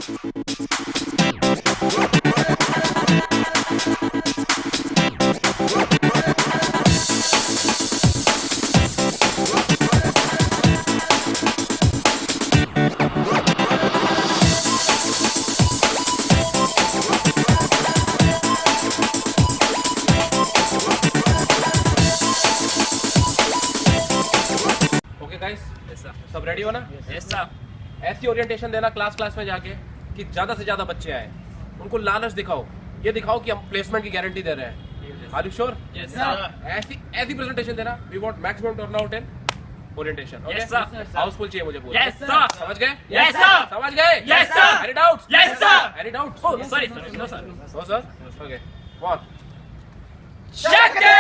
सब रेडी हो ना? Yes sir. ऐसी ओरिएंटेशन देना क्लास में जाके कि ज्यादा से ज्यादा बच्चे आए, उनको लालच दिखाओ, ये दिखाओ कि हम प्लेसमेंट की गारंटी दे रहे हैं। Are you sure? Yes sir. ऐसी प्रेजेंटेशन देना। We want maximum turnout in orientation. Yes sir. Housefull चाहिए मुझे पूरा। Yes sir. समझ गए? Yes sir. समझ गए? Yes sir. Any doubts? Yes sir. Any doubts? Oh sorry sir, no sir. No sir? Okay, one Shakti.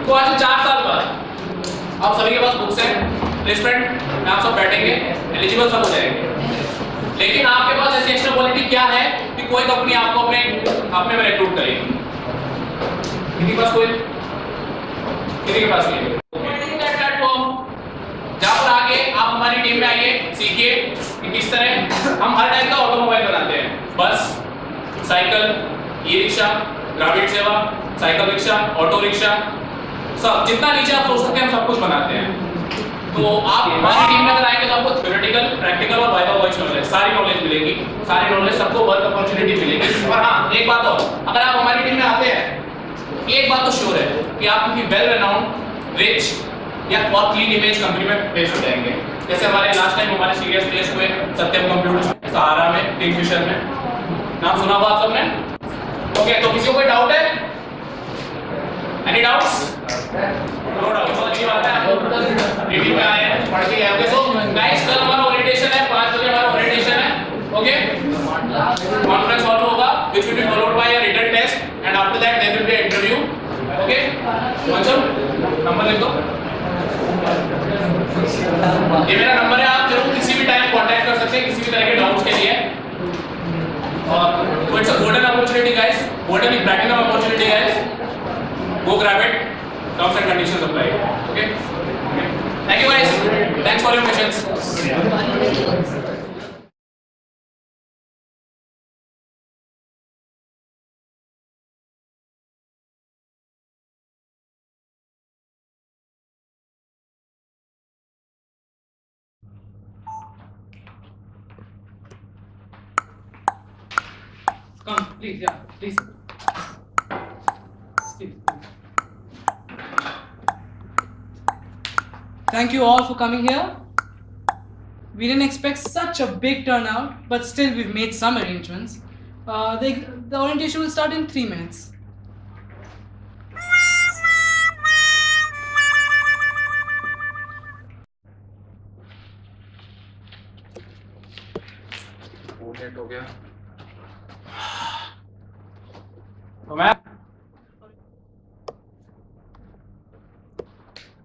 तो आज से 4 साल बाद आप सभी के पास बुक्स है, प्लेसमेंट में आप सब बैठेंगे, एलिजिबल सब हो जाएंगे। लेकिन आपके पास ऐसी एक्स्ट्रा क्वालिटी क्या है कि कोई कंपनी आपको अपने में रिक्रूट करेगी? किसी के पास नहीं है। प्लेटफॉर्म जहाँ पर आके आप हमारी टीम में आइए, सीखिए कि किस तरह हम हर टाइप का ऑटोमोबाइल बनाते हैं। बस, साइकिल, ई रिक्शा, ग्रामीण सेवा, साइकिल रिक्शा, ऑटो रिक्शा, सब जितना नीचे आप सोच सकते हैं हम सब कुछ बनाते हैं। तो आप हमारी टीम में अगर आएंगे तो आपको थ्योरेटिकल, प्रैक्टिकल और वाइवा वॉइस नॉलेज, सारी नॉलेज मिलेगी। सारी नॉलेज सबको वर्क अपॉर्चुनिटी मिलेगी। और हाँ, एक बात और, अगर आप हमारी टीम में आते हैं, एक बात तो श्योर है कि आप किसी वेल रेनाउंड, रिच या बहुत क्लीन इमेज कंपनी में प्लेस हो जाएंगे। जैसे हमारे लास्ट टाइम हमारे सीरियस प्लेस हुए सत्यम कंप्यूटर्स, सहारा में, किंगफिशर में। नाम सुना हुआ आप सबने? ओके, तो किसी को कोई डाउट है? Any doubts? No doubt. बहुत अच्छी बात है, आप लोग मीटिंग में आए हैं, पढ़ के आए। सो गाइस, कल हमारा ओरिएंटेशन है, 5 बजे हमारा ओरिएंटेशन है। ओके, कॉन्फ्रेंस हॉल में होगा, which will be followed by a written test and after that there will be an interview. Okay, पंचम नंबर लिख दो। ये मेरा नंबर है, आप जरूर किसी भी टाइम कांटेक्ट कर सकते हैं किसी भी तरह के डाउट्स के लिए। So it's a golden opportunity, guys. Golden is platinum opportunity, guys. Go grab it. Terms and conditions apply. Okay. Thank you, guys. Thanks for your patience. Come, please, yeah, please. Thank you all for coming here. We didn't expect such a big turnout, but still we've made some arrangements. The orientation will start in 3 minutes. Late हो गया तो मैं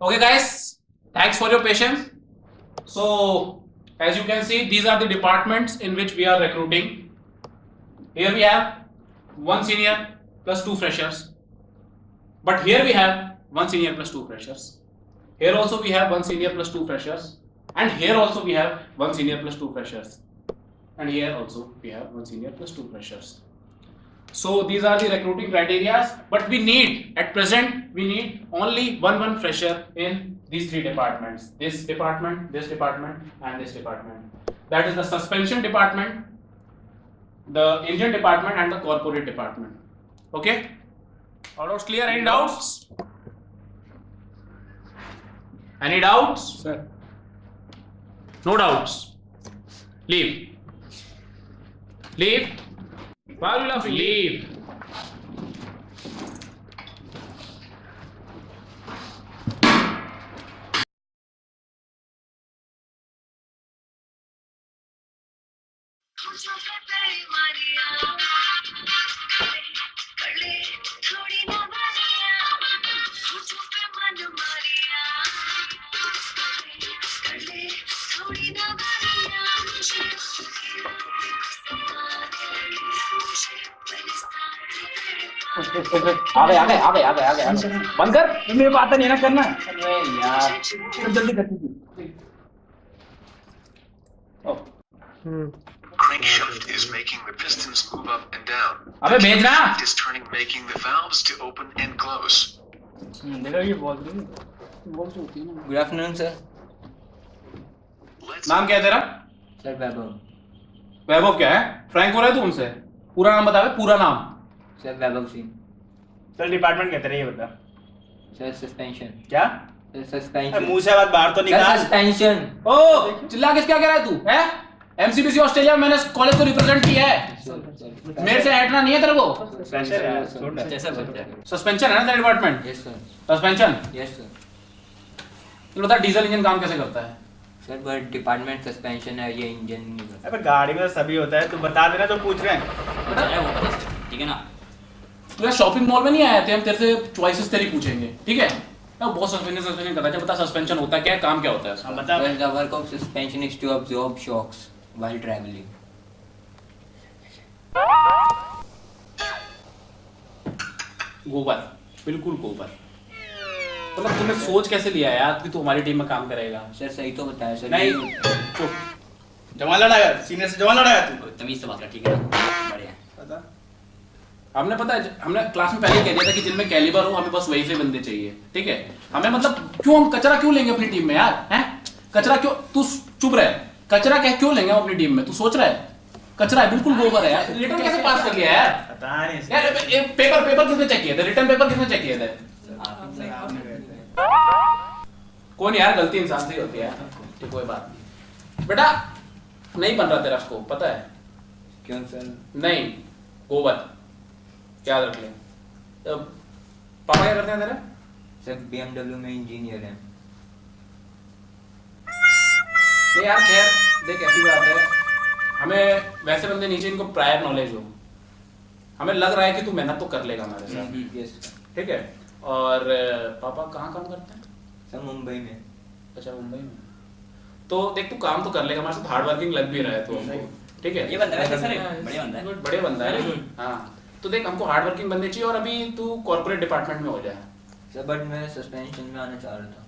okay guys, thanks for your patience. So as you can see, these are the departments in which we are recruiting. Here we have 1 senior plus 2 freshers, but here we have 1 senior plus 2 freshers. Here also we have 1 senior plus 2 freshers, and here also we have 1 senior plus 2 freshers, and here also we have 1 senior plus 2 freshers. So these are the recruiting criteria, but we need, at present, we need only one fresher in these 3 departments. This department, and this department. That is the suspension department, the engine department, and the corporate department. Okay? All doubts clear? Any doubts? Any doubts? Sir. No doubts. Leave. Leave. Why are you laughing? Leave. आ गए बंद कर। मेरे को आता नहीं है ना करना। अरे यार जल्दी कर दीजिए। Crankshaft is making the pistons move up and down. अबे भेजना। It is turning, making the valves to open and close. देखा ये बॉल होती है ना। Good afternoon sir. Let's नाम क्या है तेरा? सर वैभव। वैभव क्या है? फ्रैंक हो रहा है तू उनसे? पूरा नाम बता बे, पूरा नाम। सर वैभव सिंह। चल डिपार्टमेंट कहते रहे ये बता। Sir suspension. क्या? Sir suspension. मुंह से बात बाहर तो निकाल। सस्पेंशन। ओ चिल्ला किस क्या कह रहा है तू? हैं? एमसीबीसी ऑस्ट्रेलिया में मैंने कॉलेज को रिप्रेजेंट किया है। मेरे से हटना नहीं है तेरे को। प्रेशर है छोड़ ना। सस्पेंशन है ना तेरा department? Yes sir. Suspension? Yes sir. तू बता डीजल इंजन काम कैसे करता है? सर बट डिपार्टमेंट सस्पेंशन है, ये इंजन नहीं करता। अबे गाड़ी में तो सभी होता है, तू बता देना जो पूछ रहे हैं। ठीक है ना? तू यार शॉपिंग मॉल में नहीं आए थे, हम तेरे से चॉइसेस तेरी पूछेंगे, ठीक है? मैं बहुत सस्पेंशन करता है। बता सस्पेंशन होता क्या है, काम क्या होता है उसका? बता। Well, the work of suspension is to absorb shocks while traveling. गोबर, बिल्कुल गोबर। मतलब तूने सोच कैसे लिया यार कि तू हमारी टीम में काम करेगा? सर सही तो बताया सर। नहीं ये- जवान लड़ाया, सीनियर से जवान लड़ाया तू। तमीज से बात कर, ठीक है ना? बढ़िया। बता। हमने पता है, हमने क्लास में पहले कह दिया था कि जिनमें कैलिबर हो हमें बस वही से बंदे चाहिए, ठीक है? हमें मतलब क्यों, हम कचरा क्यों लेंगे अपनी टीम में यार? हैं? कचरा क्यों? तू चुप रहे। कचरा क्या क्यों लेंगे हम अपनी टीम में? तू सोच रहा है? कचरा है, बिल्कुल गोबर है यार। रिटर्न कैसे पास कर लिया यार? पता नहीं यार ये पेपर किसने चेक किए थे? रिटर्न पेपर किसने चेक किए थे? कौन यार, गलती इंसान से ही होती है यार। ठीक, कोई बात नहीं बेटा। नहीं बन रहा तेरा स्कोप, पता है? क्यों सर? नहीं, गोबर याद रख ले। तो पापा क्या करते हैं तेरे? सर BMW में इंजीनियर हैं। नहीं यार, खैर देख ऐसी बात है, हमें वैसे बंदे नीचे इनको प्रायर नॉलेज हो। हमें लग रहा है कि तू मेहनत तो कर लेगा हमारे साथ, यस ठीक है? और पापा कहाँ काम करते हैं? सर मुंबई में। अच्छा, मुंबई में। तो देख तू काम तो कर लेगा हमारे साथ, हार्ड वर्किंग लग भी रहा है तू हमको, ठीक है? ये बंदा है सर, बढ़िया बंदा है। बढ़िया बंदा है। हाँ, तो देख हमको हार्ड वर्किंग बंदे चाहिए, और अभी तू कॉर्पोरेट डिपार्टमेंट में हो जाए। सर बट मैं सस्पेंशन में आना चाह रहा था।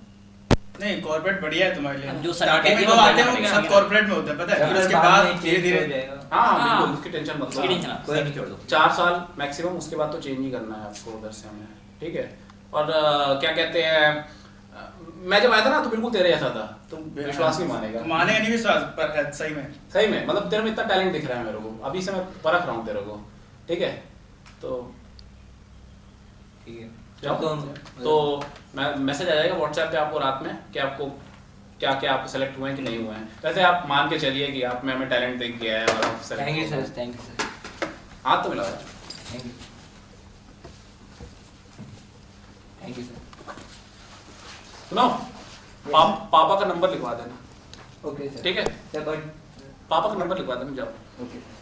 नहीं, कॉर्पोरेट बढ़िया है तुम्हारे लिए। हम जो स्टार्टिंग में सर्टिफिकेट जो आते हैं बनवाने वो सब का कॉर्पोरेट में होता है, पता है? फिर उसके बाद धीरे-धीरे। हाँ बिल्कुल, उसकी टेंशन मत उसकी टेंशन लो। आप सभी छोड़ दो। 4 साल मैक्सिमम, उसके बाद तो चेंज ही करना है आपको उधर से हमें, ठीक है? और क्या कहते हैं, मैं जब आया था ना तो बिल्कुल तेरे जैसा था, तुम विश्वास नहीं मानेगा। मानेगा नहीं विश्वास, पर सही में। सही में, मतलब तेरे में इतना टैलेंट दिख रहा है मेरे को, अभी से मैं परख रहा हूँ तेरे को, ठीक है? तो ठीक है। जाओ। तो मैं मैसेज आ जाएगा व्हाट्सएप पे आपको रात में कि आपको क्या क्या आप सेलेक्ट हुए हैं कि नहीं हुए हैं। वैसे आप मान के चलिए कि आप में हमें टैलेंट देख गया है और आप select. Thank you sir, thank you sir. हाथ तो मिला है। Thank you. Thank you sir. सुनो, पापा का नंबर लिखवा देना, ओके सर। ठीक है? सर बट पापा का नंबर लिखवा देना, जाओ। ओके।